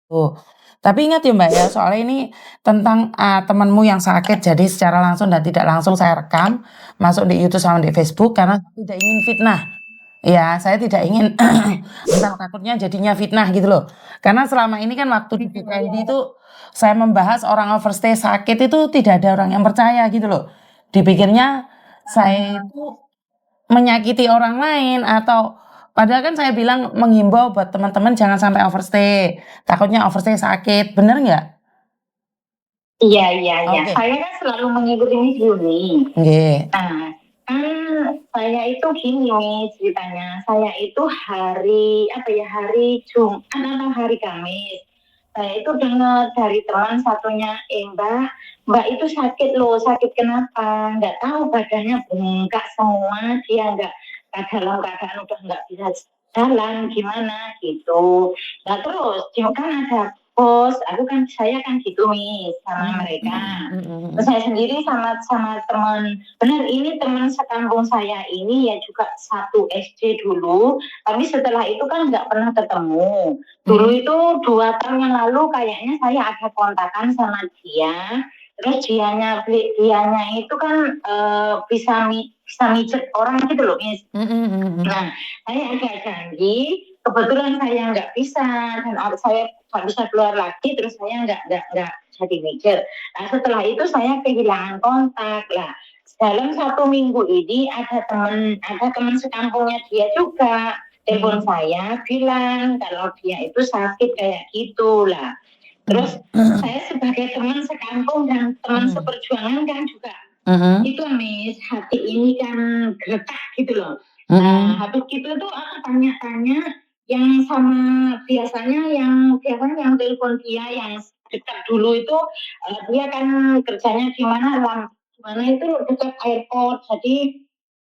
Oh, tapi ingat ya Mbak ya, soalnya ini tentang, temenmu yang sakit, jadi secara langsung dan tidak langsung saya rekam, masuk di YouTube sama di Facebook karena tidak ingin fitnah. Ya, saya tidak ingin entar takutnya jadinya fitnah gitu loh. Karena selama ini kan waktu di PKID itu saya membahas orang overstay sakit itu tidak ada orang yang percaya gitu loh. Dipikirnya saya itu menyakiti orang lain atau padahal kan saya bilang menghimbau buat teman-teman jangan sampai overstay, takutnya overstay sakit, bener nggak? Iya iya iya, Oke. saya kan selalu mengikuti Miss Juli. Nggih. Nah, kan saya itu gini nih ceritanya, saya itu hari hari Jumat atau hari Kamis, saya itu dengar dari teman satunya, Mbak itu sakit loh, sakit kenapa? Nggak tahu badannya bengkak semua, dia nggak dalam keadaan udah nggak bisa jalan, gimana gitu. Nah terus, kan ada bos, saya kan gitu nih sama mereka. Terus saya sendiri sama teman, benar ini teman sekampung saya ini ya juga satu SD dulu, tapi setelah itu kan nggak pernah ketemu. Dulu itu 2 tahun yang lalu kayaknya saya ada kontakan sama dia, terus dianya itu kan bisa mijet orang gitu loh, Miss. Nah, saya ada janji, kebetulan saya nggak bisa dan saya nggak bisa keluar lagi, terus saya nggak jadi mijet. Nah, setelah itu saya kehilangan kontak lah. Dalam 1 minggu ini ada teman sekampungnya dia juga telepon saya bilang kalau dia itu sakit kayak gitu lah. Terus saya sebagai teman sekampung dan teman seperjuangan kan juga itu Miss, hati ini kan geretak gitu loh. Nah, habis gitu tuh aku tanya-tanya yang biasanya yang telepon dia yang dekat dulu itu dia kan kerjanya di mana itu dekat airport. Jadi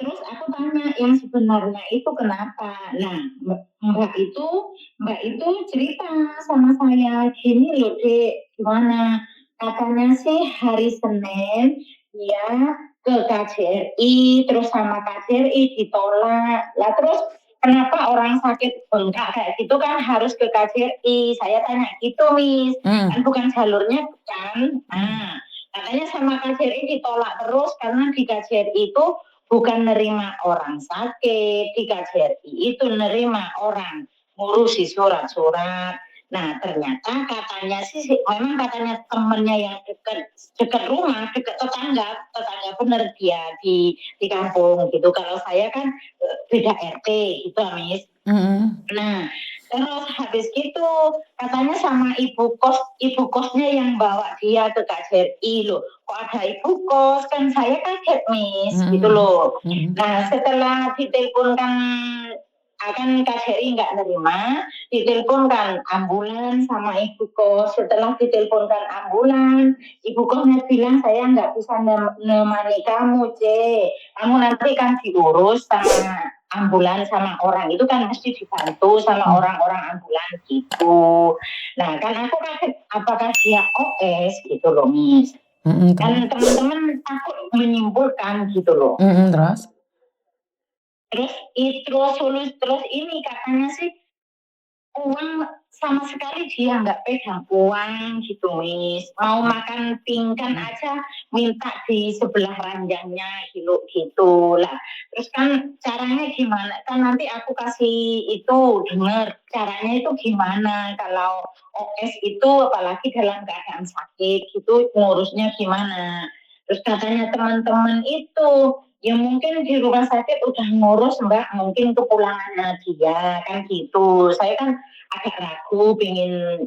terus aku tanya yang sebenarnya itu kenapa. Nah, Mbak itu cerita sama saya gini loh Dek, gimana katanya sih hari Senin dia ke KJRI terus sama KJRI ditolak. Lah terus kenapa orang sakit bengkak kayak gitu kan harus ke KJRI? Saya tanya gitu, Miss. Kan bukan jalurnya kan. Nah, katanya sama KJRI ditolak terus karena di KJRI itu bukan nerima orang sakit, di KJRI itu nerima orang ngurusi surat-surat. Nah ternyata katanya sih memang katanya temennya yang dekat rumah, dekat tetangga bener dia di kampung gitu. Kalau saya kan beda RT gitu, Miss. Nah terus habis gitu katanya sama ibu kosnya yang bawa dia ke KJRI loh. Kok ada ibu kos, kan saya kaget Miss gitu loh. Nah setelah diteleponkan akan KJRI nggak nerima, diteleponkan ambulan sama ibu kos. Setelah diteleponkan ambulan, ibu kosnya bilang saya nggak bisa nemani kamu, kamu nanti kan diurus sama ambulan sama orang itu kan mesti dibantu sama orang-orang ambulan gitu. Nah kan aku kaget apakah dia OS gitu loh Miss. Kan teman-teman takut menyimpulkan gitu loh. Terus? Terus ini katanya sih uang sama sekali dia nggak pegang uang gitu Miss. Mau makan pingkan aja minta di sebelah ranjangnya gitu lah. Terus kan caranya gimana? Kan nanti aku kasih itu dengar caranya itu gimana kalau OS itu apalagi dalam keadaan sakit gitu ngurusnya gimana. Terus katanya teman-teman itu ya mungkin di rumah sakit udah ngurus Mbak, mungkin kepulangannya dia kan gitu. Saya kan agak ragu pengen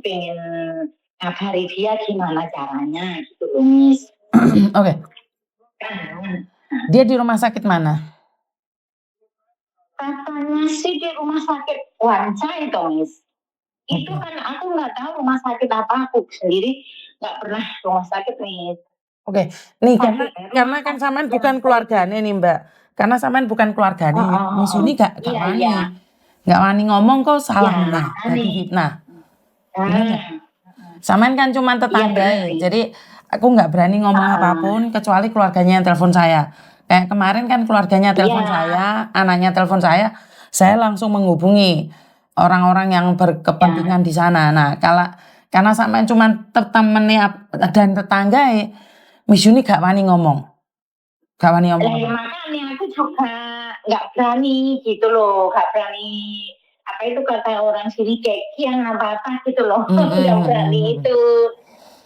ngabari dia gimana caranya gitu loh Miss. Oke. Dia di rumah sakit mana? Katanya sih di rumah sakit Wanca itu Miss. Itu kan aku nggak tahu rumah sakit apa, aku sendiri nggak pernah rumah sakit Miss. Oke, nih karena kan sampean bukan keluargane nih Mbak, karena sampean bukan keluargane, Miss Yuni gak wani, gak wani ngomong kok salah nah, jadi fitnah. Bener gak? Sampean kan cuma tetangga ya, jadi aku nggak berani ngomong apapun kecuali keluarganya yang telepon saya. Kayak kemarin kan keluarganya telepon saya, anaknya telepon saya langsung menghubungi orang-orang yang berkepentingan di sana. Nah, Karena sampean cuman tetemene dan tetangga Miss Yuni gak wani ngomong. Gak wani ngomong. Makanya aku juga nggak berani gitu loh, nggak berani apa itu kata orang sini kekian apa-apa gitu loh, nggak berani itu.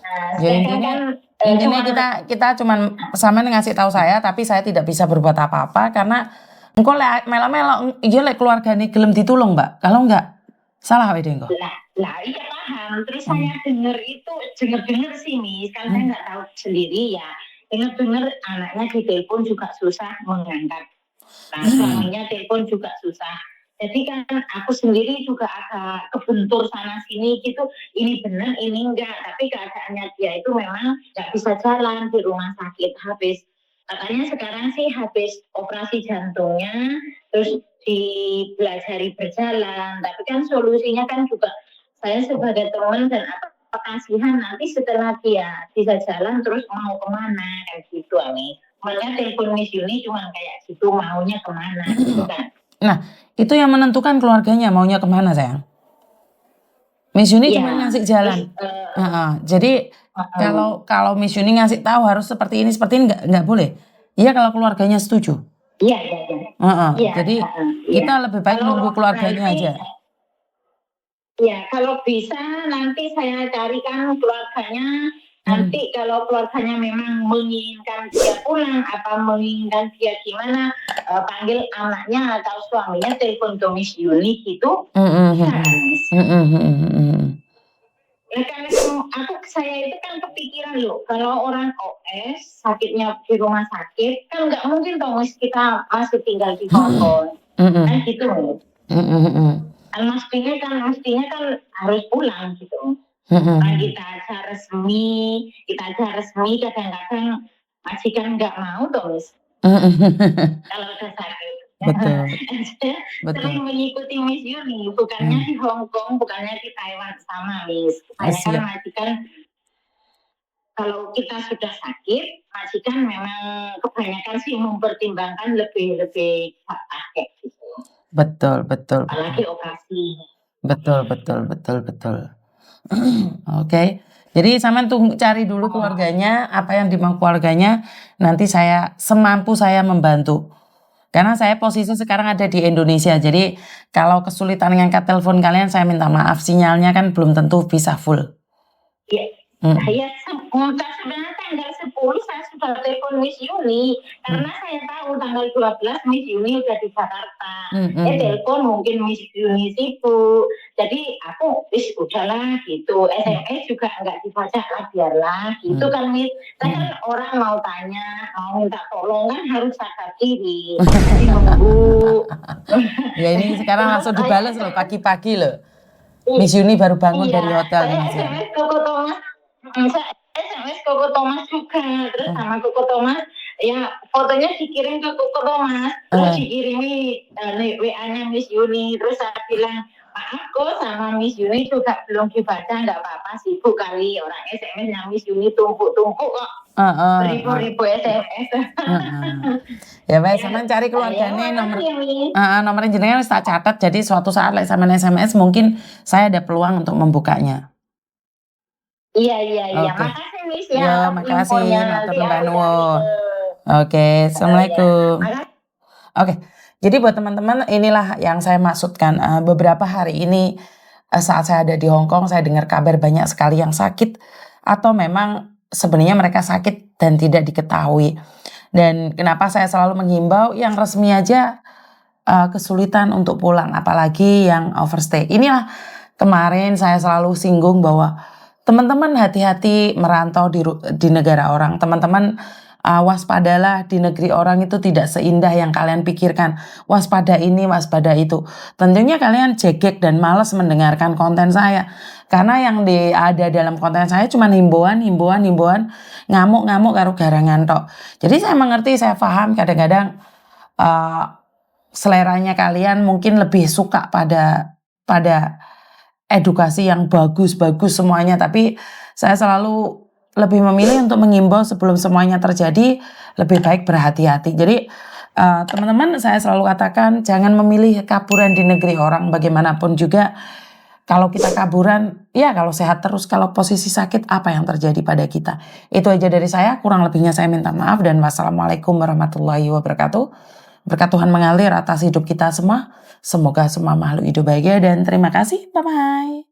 Nah, Ya intinya kita cuman sama ngasih tahu saya, tapi saya tidak bisa berbuat apa-apa karena engko lek melok-melok iya lek keluargane gelem ditulung, Mbak. Kalau enggak salah wae engko. Lah iya paham. Terus saya dengar sih Miss, kan saya nggak tahu sendiri ya. Dengar anaknya ditelepon juga susah mengangkat. Nah, suaminya telepon juga susah. Jadi kan aku sendiri juga agak kebentur sana sini gitu. Ini benar, ini enggak. Tapi keadaannya dia itu memang nggak bisa jalan di rumah sakit katanya sekarang sih habis operasi jantungnya, terus dipelajari berjalan. Tapi kan solusinya kan juga saya sebagai teman dan kasihan nanti setelah dia bisa jalan terus mau kemana kayak gitu Ami. Makanya telepon Miss Yuni cuma kayak gitu maunya kemana gitu kan. Nah itu yang menentukan keluarganya maunya kemana sayang. Miss Yuni cuma ngasih jalan. Jadi kalau Miss Yuni ngasih tahu harus seperti ini nggak boleh. Iya kalau keluarganya setuju. Iya. Jadi kita lebih baik nunggu keluarganya aja. Ya kalau bisa nanti saya carikan keluarganya. Nanti kalau keluarganya memang menginginkan dia pulang apa menginginkan dia gimana, panggil anaknya atau suaminya telepon ke Miss Yuni gitu. Ya karena saya itu kan kepikiran loh, kalau orang OS sakitnya di rumah sakit kan nggak mungkin dong kita masih tinggal di Hong Kong, kan gitu loh. Mestinya kan harus pulang gitu. Nah, kita aja resmi kadang-kadang majikan nggak mau terus. Kalau udah sakit. Betul. Sering mengikuti Miss Yuni, bukannya di Hong Kong, bukannya di Taiwan sama Miss. Kan majikan kalau kita sudah sakit, majikan memang kebanyakan sih mempertimbangkan lebih pakai gitu. Betul. Apalagi operasi. Betul. Oke. Jadi sama cari dulu keluarganya, apa yang dimau keluarganya, nanti saya semampu saya membantu. Karena saya posisi sekarang ada di Indonesia, jadi kalau kesulitan ngangkat telepon kalian saya minta maaf, sinyalnya kan belum tentu bisa full. Iya. Saya sebenarnya tanggal 10 saya sudah telepon Miss Yuni karena saya tahu tanggal 12 Miss Yuni udah di Jakarta. Telepon mungkin Miss Yuni sibuk. Jadi aku udahlah gitu. SMS juga nggak dibaca lah biarlah gitu kan Miss. Kan orang mau tanya, mau minta tolong kan harus sadar diri. Jadi nunggu. Ya ini sekarang langsung dibalas loh pagi-pagi loh. Miss Yuni baru bangun dari hotel. SMS Koko Thomas juga, terus sama Koko Thomas ya fotonya dikirim ke Koko Thomas, terus dikirimi WA-nya Miss Yuni, terus saya bilang maaf kok sama Miss Yuni juga belum dibaca, nggak apa-apa sibuk kali orang SMS-nya Miss Yuni tumpuk-tumpuk kok. Ribu SMS. Ya wes sampean cari keluargane nomornya jenengan wis tak catat, jadi suatu saat lek sampean SMS mungkin saya ada peluang untuk membukanya. Iya. Makasih Miss ya. Ya, makasih. Matur nuwun. Oke, assalamualaikum. Oke, jadi buat teman-teman inilah yang saya maksudkan. Beberapa hari ini saat saya ada di Hong Kong, saya dengar kabar banyak sekali yang sakit atau memang sebenarnya mereka sakit dan tidak diketahui. Dan kenapa saya selalu menghimbau yang resmi aja kesulitan untuk pulang, apalagi yang overstay. Inilah kemarin saya selalu singgung bahwa teman-teman hati-hati merantau di negara orang. Teman-teman waspadalah, di negeri orang itu tidak seindah yang kalian pikirkan. Waspada ini, waspada itu. Tentunya kalian jegek dan malas mendengarkan konten saya. Karena yang ada dalam konten saya cuma himbauan, ngamuk-ngamuk karo garangan tok. Jadi saya mengerti, saya paham kadang-kadang seleranya kalian mungkin lebih suka pada edukasi yang bagus-bagus semuanya, tapi saya selalu lebih memilih untuk mengimbau sebelum semuanya terjadi, lebih baik berhati-hati. Jadi teman-teman saya selalu katakan jangan memilih kaburan di negeri orang, bagaimanapun juga Kalau kita kaburan, ya kalau sehat terus, kalau posisi sakit apa yang terjadi pada kita. Itu aja dari saya, kurang lebihnya saya minta maaf dan wassalamualaikum warahmatullahi wabarakatuh. Berkat Tuhan mengalir atas hidup kita semua. Semoga semua makhluk hidup bahagia dan terima kasih. Bye-bye.